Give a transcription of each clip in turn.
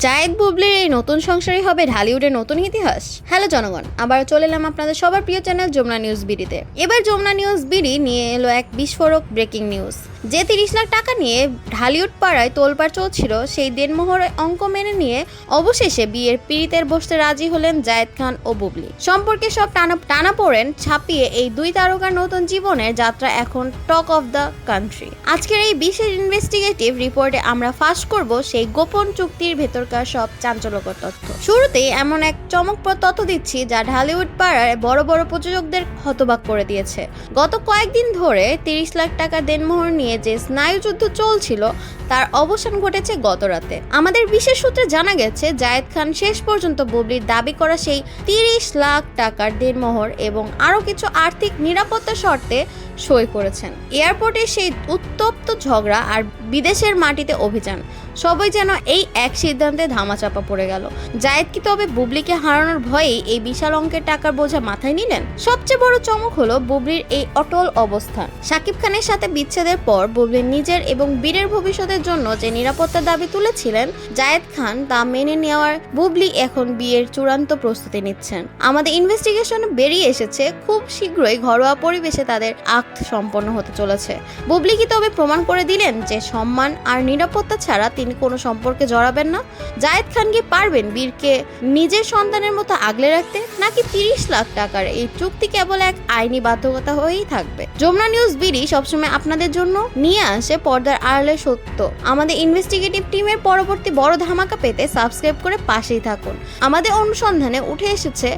জায়েদ বুবলির এই নতুন সংসারই হবে ঢালিউডের নতুন ইতিহাস। হ্যালো জনগণ, আবার চলে এলাম আপনাদের সবার প্রিয় চ্যানেল যমুনা নিউজ বিডিতে। এবার যমুনা নিউজ বিডি নিয়ে এলো এক বিস্ফোরক ব্রেকিং নিউজ। যে 30 লাখ টাকা নিয়ে ঢালিউড পাড়ায় তোলপাড় চলছিল, সেই দেনমোহরের অঙ্ক মেনে নিয়ে অবশেষে বিয়ের পিঁড়িতের বসতে রাজি হলেন জায়েদ খান ও বুবলি। সম্পর্কে সব টানাপোড়েন ছাপিয়ে এই দুই তারকার নতুন জীবনের যাত্রা এখন টক অফ দ্য কান্ট্রি। আজকের এই বিশেষ ইনভেস্টিগেটিভ রিপোর্টে আমরা ফাঁস করব সেই গোপন চুক্তির ভেতরকার সব চাঞ্চল্যকর তথ্য। শুরুতেই এমন এক চমকপ্রদ তথ্য দিচ্ছি যা ঢালিউড পাড়ায় বড় বড় প্রযোজকদের হতবাক করে দিয়েছে। গত কয়েকদিন ধরে 30 লাখ টাকা দেনমোহর নিয়ে যে স্নায়ুযুদ্ধ চলছিল তার অবসান ঘটেছে গত রাতে। আমাদের বিশেষ সূত্রে জানা গেছে, জায়েদ খান শেষ পর্যন্ত বুবলির দাবি করা সেই 30 লাখ টাকার দেনমোহর এবং আরও কিছু আর্থিক নিরাপত্তা শর্তে সই করেছেন। এয়ারপোর্টে সেই উত্তপ্ত ঝগড়া আর বিদেশের মাটিতে অভিযান, সবই যেন এই এক সিদ্ধান্তে ধামাচাপা পড়ে গেল। জায়েদ কি তবে বুবলিকে হারানোর ভয়েই এই বিশাল অঙ্কের টাকার বোঝা মাথায় নিলেন? সবচেয়ে বড় চমক হলো বুবলির এই অটল অবস্থান। শাকিব খানের সাথে বিচ্ছেদের পর বুবলির নিজের এবং বীরের ভবিষ্যতের জন্য যে নিরাপত্তার দাবি তুলেছিলেন জায়েদ খান, তা মেনে নেওয়ার বুবলি এখন বিয়ের চূড়ান্ত প্রস্তুতি নিচ্ছেন। আমাদের ইনভেস্টিগেশনে বেরিয়ে এসেছে, খুব শীঘ্রই ঘরোয়া পরিবেশে তাদের আক্ত সম্পন্ন হতে চলেছে। বুবলি কি তবে প্রমাণ করে দিলেন যে সম্মান আর নিরাপত্তা ছাড়া তিনি কোনো সম্পর্কে জড়াবেন না? জায়েদ খান কি পারবেন বীরকে নিজের সন্তানের মতো আগলে রাখতে, নাকি 30 লাখ টাকার এই চুক্তি কেবল এক আইনি বাধ্যকতা হয়েই থাকবে? যমুনা নিউজ বিডি সবসময় আপনাদের জন্য নিয়ে আসে পর্দার আড়ালের সত্য। আমাদের ইনভেস্টিগেটিভ টিমের পরবর্তী বড় ধামাকা পেতে সাবস্ক্রাইব করে পাশেই থাকুন। আমাদের অনুসন্ধানে উঠে এসেছে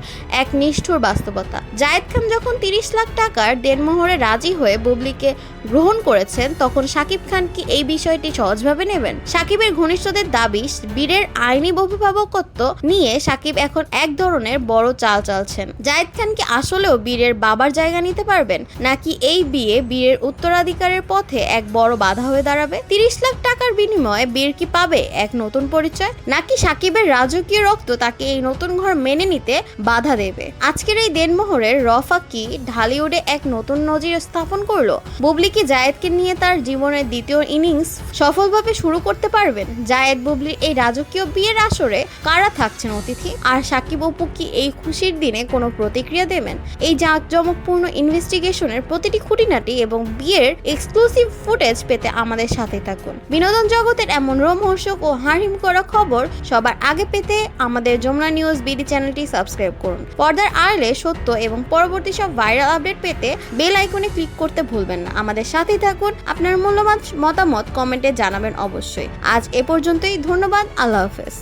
এক নিষ্ঠুর বাস্তবতা। জায়েদ খান যখন 30 লাখ টাকার দেনমোহরে রাজি হয়ে বুবলিকে গ্রহণ করেছেন, তখন শাকিব খান কি এই বিষয়টি সহজভাবে নেবেন? শাকিবের ঘনিষ্ঠদের দাবি, বীরের আইনি অভিভাবকত্ব নিয়ে শাকিব এখন এক ধরনের বড় চাল চালছেন। জায়েদ খান কি আসলেও বীরের বাবার জায়গা নিতে পারবেন, নাকি এই বিয়ে বীরের উত্তরাধিকারের পথে এক বড় বাধা হয়ে দাঁড়াবে? 30 লাখ টাকার বিনিময়ে বীর কি পাবে এক নতুন পরিচয়, নাকি শাকিবের রাজকীয় রক্ত তাকে এই নতুন ঘর মেনে নিতে বাধা দেবে? আজকের এই দেনমোহরের রফা কি ঢালিউডে এক নতুন নজির স্থাপন করলো? বুবলি কি জায়েদকে নিয়ে তার জীবনের দ্বিতীয় ইনিংস সফলভাবে শুরু করতে পারবেন? জায়েদ বুবলির এই রাজকীয় বিয়ের আসরে কারা থাকছেন অতিথি? আর শাকিব অপু কি এই খুশির দিনে কোনো প্রতিক্রিয়া দেবেন? এই জাঁকজমকপূর্ণ ইনভেস্টিগেশনের প্রতিটি খুঁটিনাটি এবং বিয়ের এক্সক্লুসিভ ফুটেজ পেতে আমাদের সাথে থাকুন। বিনোদন জগতের এমন রোমহর্ষক ও হাড়হিম করা খবর সবার আগে পেতে আমাদের যমুনা নিউজ বিডি চ্যানেলটি সাবস্ক্রাইব করুন। পর্দার আড়ালে সত্য এবং পরবর্তী সব ভাইরাল আপডেট পেতে বেল আইকনে ক্লিক করতে ভুলবেন না। আমাদের সাথেই থাকুন। আপনার মূল্যবান মতামত কমেন্টে জানাবেন অবশ্যই। আজ এ পর্যন্তই, ধন্যবাদ, আল্লাহ হাফেজ।